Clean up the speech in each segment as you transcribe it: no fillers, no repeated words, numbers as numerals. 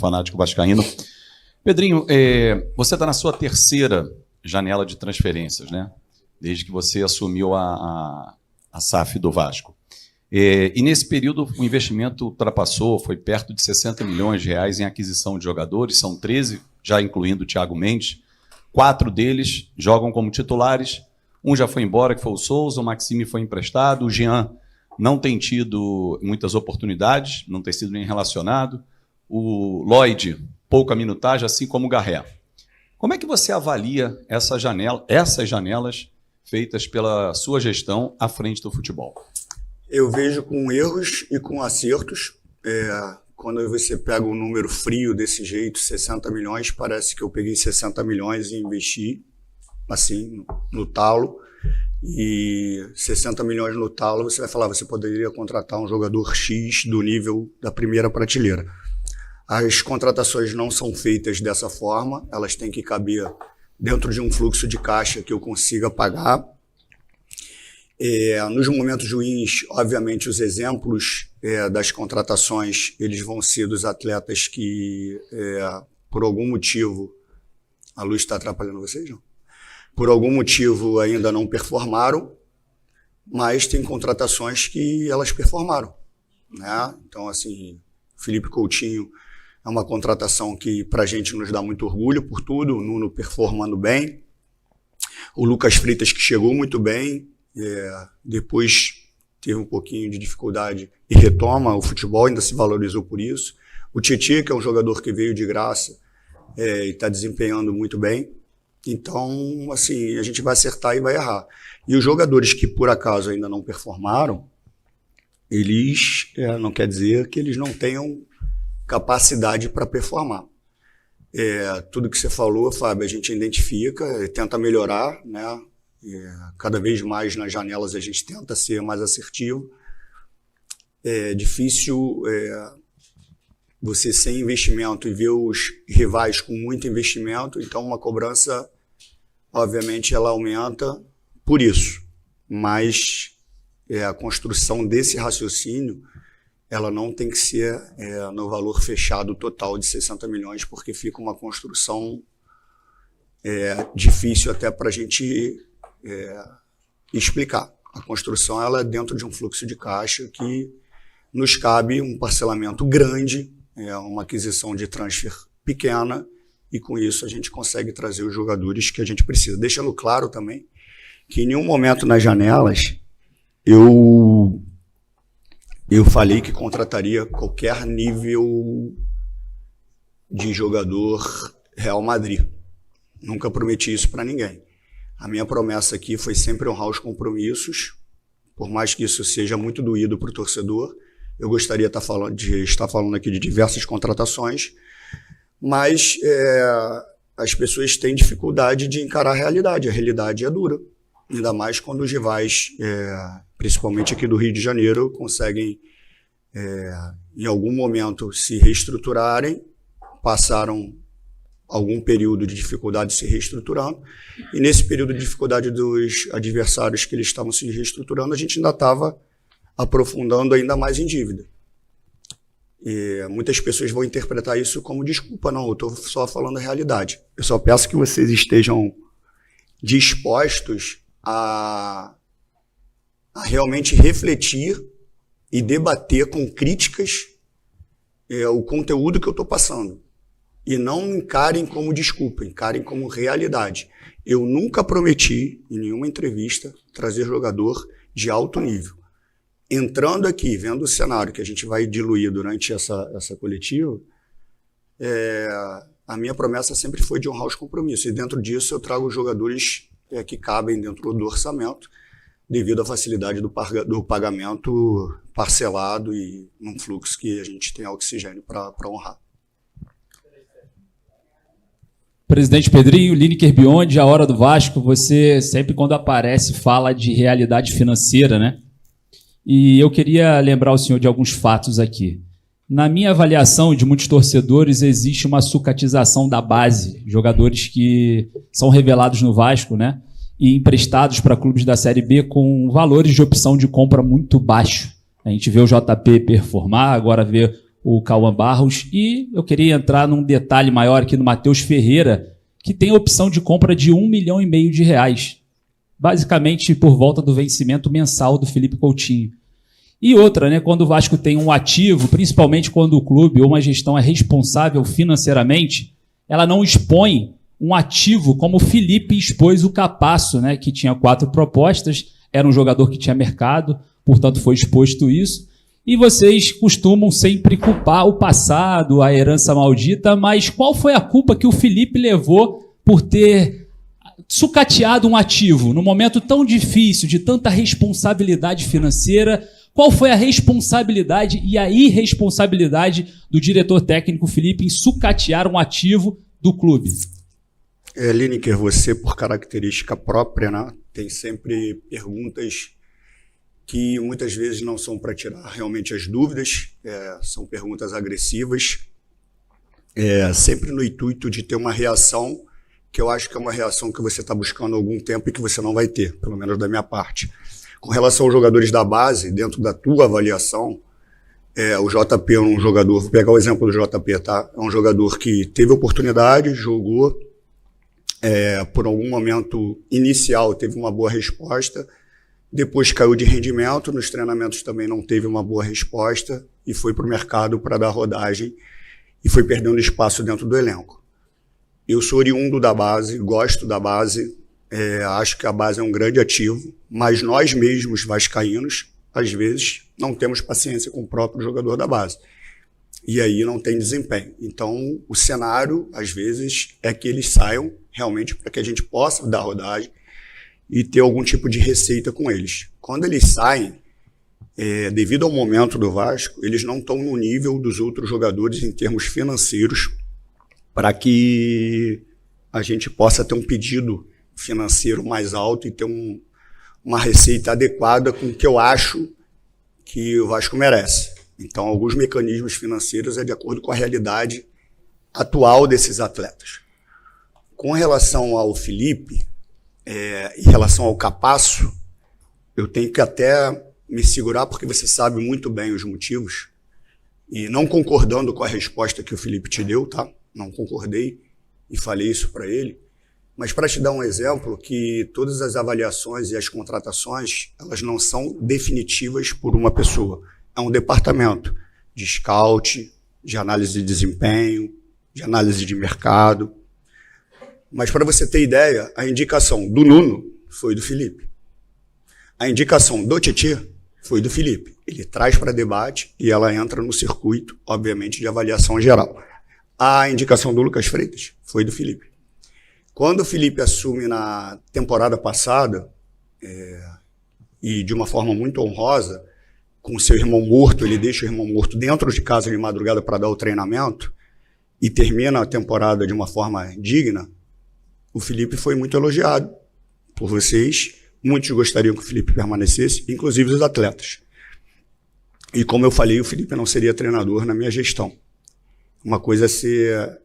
fanático vascaíno. Pedrinho, você está na sua terceira janela de transferências, né? Desde que você assumiu a SAF do Vasco. E nesse período o investimento ultrapassou, foi perto de 60 milhões de reais em aquisição de jogadores, são 13, já incluindo o Thiago Mendes. 4 deles jogam como titulares, um já foi embora, que foi o Souza, o Maxime foi emprestado, o Jean não tem tido muitas oportunidades, não tem sido nem relacionado, o Lloyd, pouca minutagem, assim como o Garré. Como é que você avalia essas janelas feitas pela sua gestão à frente do futebol? Eu vejo com erros e com acertos. Quando você pega um número frio desse jeito, 60 milhões, parece que eu peguei 60 milhões e investi, assim, no talo. E 60 milhões no talo, você vai falar, você poderia contratar um jogador X do nível da primeira prateleira. As contratações não são feitas dessa forma, elas têm que caber dentro de um fluxo de caixa que eu consiga pagar. Nos momentos ruins, obviamente, os exemplos das contratações, eles vão ser dos atletas que, por algum motivo, a luz está atrapalhando vocês, não? Por algum motivo ainda não performaram, mas tem contratações que elas performaram, né? Então, assim, Felipe Coutinho é uma contratação que para a gente nos dá muito orgulho por tudo, o Nuno performando bem, o Lucas Freitas que chegou muito bem, depois teve um pouquinho de dificuldade e retoma o futebol, ainda se valorizou por isso. O Tietê, que é um jogador que veio de graça e está desempenhando muito bem. Então, assim, a gente vai acertar e vai errar. E os jogadores que por acaso ainda não performaram, eles não quer dizer que eles não tenham capacidade para performar. Tudo que você falou, Fábio, a gente identifica, tenta melhorar, né? Cada vez mais nas janelas a gente tenta ser mais assertivo. É difícil você sem investimento e ver os rivais com muito investimento, então uma cobrança, obviamente, ela aumenta por isso, mas a construção desse raciocínio, ela não tem que ser no valor fechado total de 60 milhões, porque fica uma construção difícil até para a gente explicar. A construção ela é dentro de um fluxo de caixa que nos cabe um parcelamento grande, uma aquisição de transfer pequena, e com isso a gente consegue trazer os jogadores que a gente precisa. Deixando claro também que em nenhum momento nas janelas eu falei que contrataria qualquer nível de jogador Real Madrid. Nunca prometi isso para ninguém. A minha promessa aqui foi sempre honrar os compromissos, por mais que isso seja muito doído para o torcedor. Eu gostaria de estar falando aqui de diversas contratações, mas as pessoas têm dificuldade de encarar a realidade. A realidade é dura, ainda mais quando os rivais, principalmente aqui do Rio de Janeiro, conseguem, em algum momento, se reestruturarem, passaram algum período de dificuldade se reestruturando, e nesse período de dificuldade dos adversários que eles estavam se reestruturando, a gente ainda estava aprofundando ainda mais em dívida. E muitas pessoas vão interpretar isso como desculpa. Não, eu estou só falando a realidade. Eu só peço que vocês estejam dispostos a realmente refletir e debater com críticas o conteúdo que eu estou passando. E não encarem como desculpa, encarem como realidade. Eu nunca prometi, em nenhuma entrevista, trazer jogador de alto nível. Entrando aqui, vendo o cenário que a gente vai diluir durante essa coletiva, a minha promessa sempre foi de honrar os compromissos. E dentro disso eu trago jogadores que cabem dentro do orçamento, devido à facilidade do pagamento parcelado e num fluxo que a gente tem oxigênio para honrar. Presidente Pedrinho, Lineker Beyond, a Hora do Vasco, você sempre quando aparece fala de realidade financeira, né? E eu queria lembrar o senhor de alguns fatos aqui. Na minha avaliação de muitos torcedores, existe uma sucatização da base, jogadores que são revelados no Vasco, né? E emprestados para clubes da Série B com valores de opção de compra muito baixos. A gente vê o JP performar, agora vê o Cauã Barros. E eu queria entrar num detalhe maior aqui no Matheus Ferreira, que tem a opção de compra de R$1,5 milhão, basicamente por volta do vencimento mensal do Felipe Coutinho. E outra, né, quando o Vasco tem um ativo, principalmente quando o clube ou uma gestão é responsável financeiramente, ela não expõe um ativo como o Felipe expôs o Capasso, né, que tinha 4 propostas, era um jogador que tinha mercado, portanto foi exposto isso. E vocês costumam sempre culpar o passado, a herança maldita, mas qual foi a culpa que o Felipe levou por ter sucateado um ativo num momento tão difícil, de tanta responsabilidade financeira? Qual foi a responsabilidade e a irresponsabilidade do diretor técnico Felipe em sucatear um ativo do clube? Lineker, você, por característica própria, né, tem sempre perguntas que muitas vezes não são para tirar realmente as dúvidas, são perguntas agressivas, sempre no intuito de ter uma reação que eu acho que é uma reação que você está buscando há algum tempo e que você não vai ter, pelo menos da minha parte. Com relação aos jogadores da base, dentro da tua avaliação, o JP é um jogador, vou pegar o exemplo do JP, tá? É um jogador que teve oportunidade, jogou, por algum momento inicial teve uma boa resposta, depois caiu de rendimento, nos treinamentos também não teve uma boa resposta e foi para o mercado para dar rodagem e foi perdendo espaço dentro do elenco. Eu sou oriundo da base, gosto da base, acho que a base é um grande ativo, mas nós mesmos, vascaínos, às vezes não temos paciência com o próprio jogador da base. E aí não tem desempenho. Então, o cenário, às vezes, é que eles saiam realmente para que a gente possa dar rodagem e ter algum tipo de receita com eles. Quando eles saem, devido ao momento do Vasco, eles não estão no nível dos outros jogadores em termos financeiros para que a gente possa ter um pedido financeiro mais alto e ter uma receita adequada com o que eu acho que o Vasco merece. Então, alguns mecanismos financeiros é de acordo com a realidade atual desses atletas. Com relação ao Felipe, em relação ao Capasso, eu tenho que até me segurar, porque você sabe muito bem os motivos, e não concordando com a resposta que o Felipe te deu, tá? Não concordei e falei isso para ele, mas para te dar um exemplo, que todas as avaliações e as contratações, elas não são definitivas por uma pessoa. É um departamento de scout, de análise de desempenho, de análise de mercado. Mas para você ter ideia, a indicação do Nuno foi do Felipe. A indicação do Tietê foi do Felipe. Ele traz para debate e ela entra no circuito, obviamente, de avaliação geral. A indicação do Lucas Freitas foi do Felipe. Quando o Felipe assume na temporada passada, e de uma forma muito honrosa, com seu irmão morto, ele deixa o irmão morto dentro de casa de madrugada para dar o treinamento, e termina a temporada de uma forma digna, o Felipe foi muito elogiado por vocês. Muitos gostariam que o Felipe permanecesse, inclusive os atletas. E como eu falei, o Felipe não seria treinador na minha gestão. Uma coisa é ser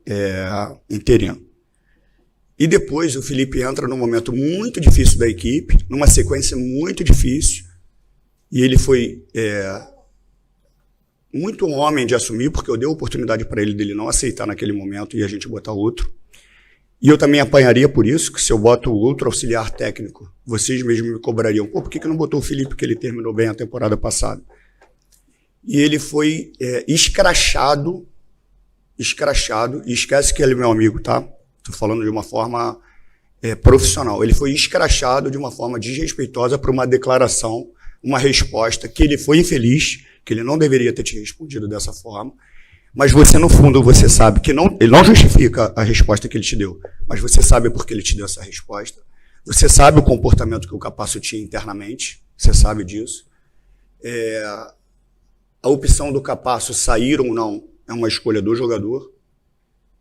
interino. E depois o Felipe entra num momento muito difícil da equipe, numa sequência muito difícil, e ele foi muito um homem de assumir, porque eu dei a oportunidade para ele dele não aceitar naquele momento e a gente botar outro. E eu também apanharia por isso, que se eu boto outro auxiliar técnico, vocês mesmos me cobrariam. Por que não botou o Felipe, que ele terminou bem a temporada passada? E ele foi escrachado, e esquece que ele é meu amigo, tá? Estou falando de uma forma profissional. Ele foi escrachado de uma forma desrespeitosa por uma declaração, uma resposta que ele foi infeliz, que ele não deveria ter te respondido dessa forma. Mas você, no fundo, você sabe que ele não justifica a resposta que ele te deu, mas você sabe por que ele te deu essa resposta. Você sabe o comportamento que o Capasso tinha internamente, você sabe disso. A opção do Capasso sair ou não é uma escolha do jogador.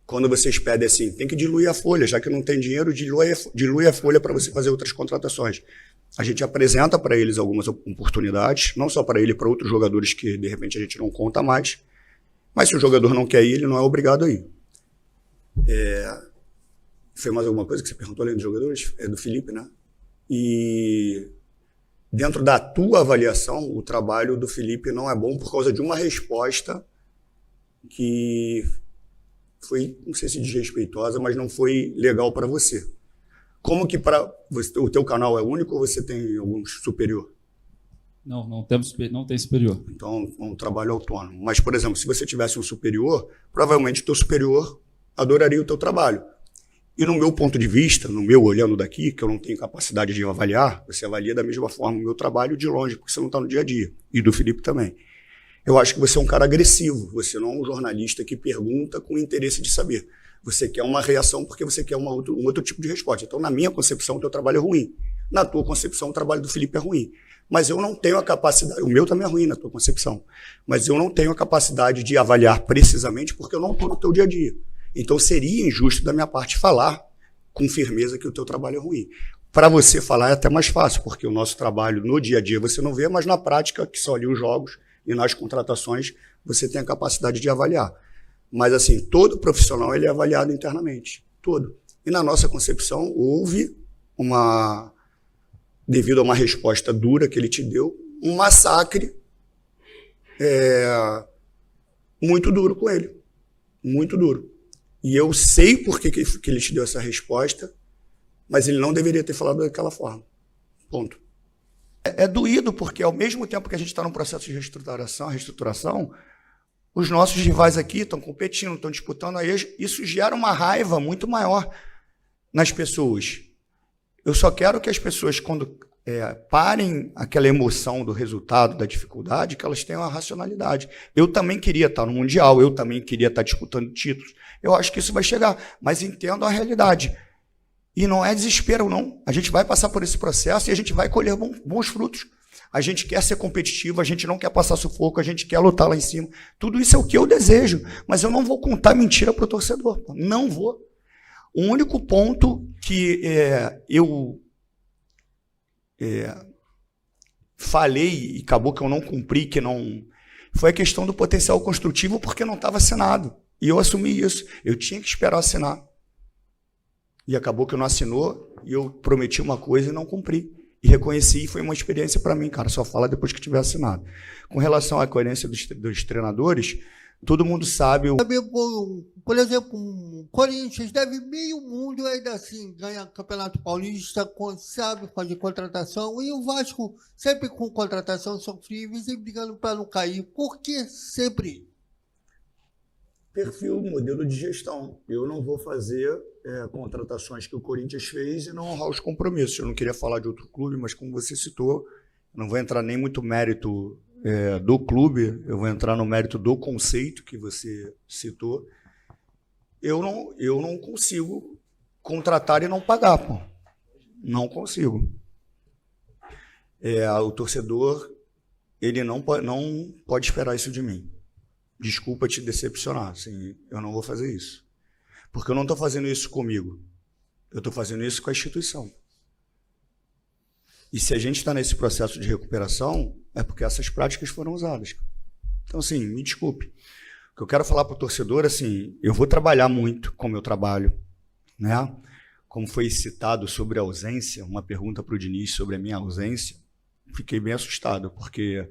Quando vocês pedem assim, tem que diluir a folha, já que não tem dinheiro, dilui a folha para você fazer outras contratações. A gente apresenta para eles algumas oportunidades, não só para ele, para outros jogadores que de repente a gente não conta mais. Mas se o jogador não quer ir, ele não é obrigado a ir. Foi mais alguma coisa que você perguntou além dos jogadores? É do Felipe, né? E dentro da tua avaliação, o trabalho do Felipe não é bom por causa de uma resposta que foi, não sei se desrespeitosa, mas não foi legal para você. Como que o teu canal é único ou você tem algum superior? Não tem superior. Então, é um trabalho autônomo. Mas, por exemplo, se você tivesse um superior, provavelmente o teu superior adoraria o teu trabalho. E no meu ponto de vista, no meu olhando daqui, que eu não tenho capacidade de avaliar, você avalia da mesma forma o meu trabalho de longe, porque você não está no dia a dia. E do Felipe também. Eu acho que você é um cara agressivo. Você não é um jornalista que pergunta com interesse de saber. Você quer uma reação porque você quer um outro tipo de resposta. Então, na minha concepção, o teu trabalho é ruim. Na tua concepção, o trabalho do Felipe é ruim. Mas eu não tenho a capacidade, o meu também é ruim na tua concepção, mas eu não tenho a capacidade de avaliar precisamente porque eu não estou no teu dia a dia. Então seria injusto da minha parte falar com firmeza que o teu trabalho é ruim. Para você falar é até mais fácil, porque o nosso trabalho no dia a dia você não vê, mas na prática, que são ali os jogos e nas contratações, você tem a capacidade de avaliar. Mas assim, todo profissional ele é avaliado internamente, todo. E na nossa concepção houve devido a uma resposta dura que ele te deu, um massacre muito duro com ele. Muito duro. E eu sei por que ele te deu essa resposta, mas ele não deveria ter falado daquela forma. Ponto. É doído, porque ao mesmo tempo que a gente está num processo de reestruturação, os nossos rivais aqui estão competindo, estão disputando, aí isso gera uma raiva muito maior nas pessoas. Eu só quero que as pessoas, quando parem aquela emoção do resultado, da dificuldade, que elas tenham a racionalidade. Eu também queria estar no Mundial, eu também queria estar disputando títulos. Eu acho que isso vai chegar, mas entendo a realidade. E não é desespero, não. A gente vai passar por esse processo e a gente vai colher bons frutos. A gente quer ser competitivo, a gente não quer passar sufoco, a gente quer lutar lá em cima. Tudo isso é o que eu desejo, mas eu não vou contar mentira para o torcedor. Não vou. O único ponto que eu falei e acabou que eu não cumpri, foi a questão do potencial construtivo, porque não estava assinado. E eu assumi isso. Eu tinha que esperar assinar. E acabou que eu não assinou, e eu prometi uma coisa e não cumpri. E reconheci, e foi uma experiência para mim, cara. Só fala depois que tiver assinado. Com relação à coerência dos treinadores, todo mundo sabe... Por exemplo, o Corinthians deve meio mundo, ainda assim ganha Campeonato Paulista, sabe fazer contratação, e o Vasco sempre com contratação sofríveis e brigando para não cair. Por que sempre? Perfil, modelo de gestão. Eu não vou fazer contratações que o Corinthians fez e não honrar os compromissos. Eu não queria falar de outro clube, mas como você citou, não vou entrar nem muito mérito do clube, eu vou entrar no mérito do conceito que você citou. Eu não consigo contratar e não pagar, pô. Não consigo. O torcedor, ele não pode esperar isso de mim. Desculpa te decepcionar, assim, eu não vou fazer isso. Porque eu não estou fazendo isso comigo. Eu estou fazendo isso com a instituição. E se a gente está nesse processo de recuperação, é porque essas práticas foram usadas. Então, assim, me desculpe. O que eu quero falar para o torcedor, assim, eu vou trabalhar muito como eu trabalho, né? Como foi citado sobre a ausência, uma pergunta para o Diniz sobre a minha ausência, fiquei bem assustado, porque,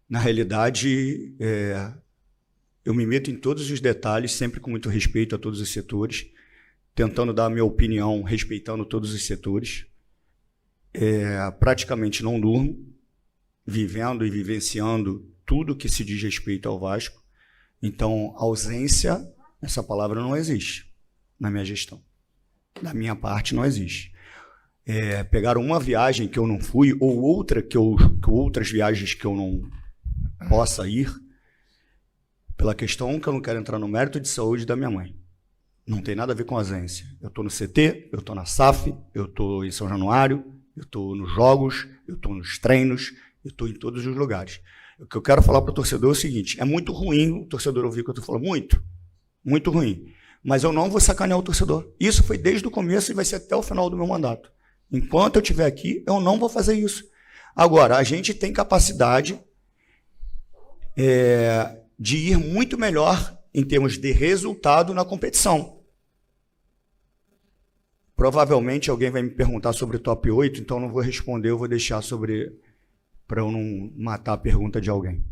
na realidade, eu me meto em todos os detalhes, sempre com muito respeito a todos os setores, tentando dar a minha opinião, respeitando todos os setores. Praticamente não durmo, vivendo e vivenciando tudo que se diz respeito ao Vasco. Então, ausência, essa palavra não existe na minha gestão. Da minha parte, não existe. Pegaram uma viagem que eu não fui, ou outra outras viagens que eu não possa ir, pela questão que eu não quero entrar no mérito de saúde da minha mãe. Não tem nada a ver com ausência. Eu estou no CT, eu estou na SAF, eu estou em São Januário, eu estou nos jogos, eu estou nos treinos, eu estou em todos os lugares. O que eu quero falar para o torcedor é o seguinte, é muito ruim o torcedor ouvir o que eu estou falando, muito, muito ruim. Mas eu não vou sacanear o torcedor. Isso foi desde o começo e vai ser até o final do meu mandato. Enquanto eu estiver aqui, eu não vou fazer isso. Agora, a gente tem capacidade de ir muito melhor em termos de resultado na competição. Provavelmente alguém vai me perguntar sobre o top 8, então eu não vou responder, eu vou deixar para eu não matar a pergunta de alguém.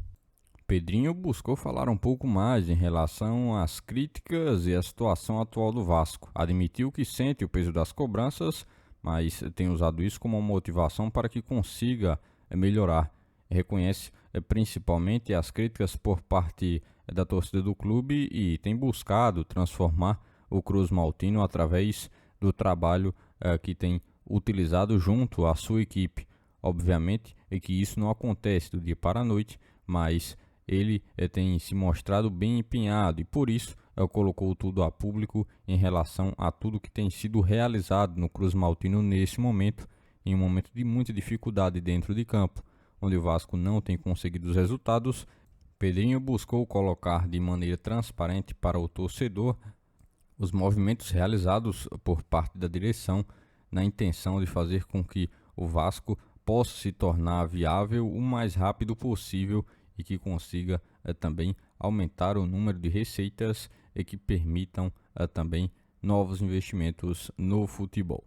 Pedrinho buscou falar um pouco mais em relação às críticas e à situação atual do Vasco. Admitiu que sente o peso das cobranças, mas tem usado isso como uma motivação para que consiga melhorar. Reconhece principalmente as críticas por parte da torcida do clube e tem buscado transformar o Cruz Maltino através do trabalho que tem utilizado junto à sua equipe. Obviamente é que isso não acontece do dia para a noite, mas ele tem se mostrado bem empenhado e por isso colocou tudo a público em relação a tudo que tem sido realizado no Cruz Maltino nesse momento, em um momento de muita dificuldade dentro de campo, onde o Vasco não tem conseguido os resultados. Pedrinho buscou colocar de maneira transparente para o torcedor os movimentos realizados por parte da direção na intenção de fazer com que o Vasco possa se tornar viável o mais rápido possível e que consiga também aumentar o número de receitas e que permitam também novos investimentos no futebol.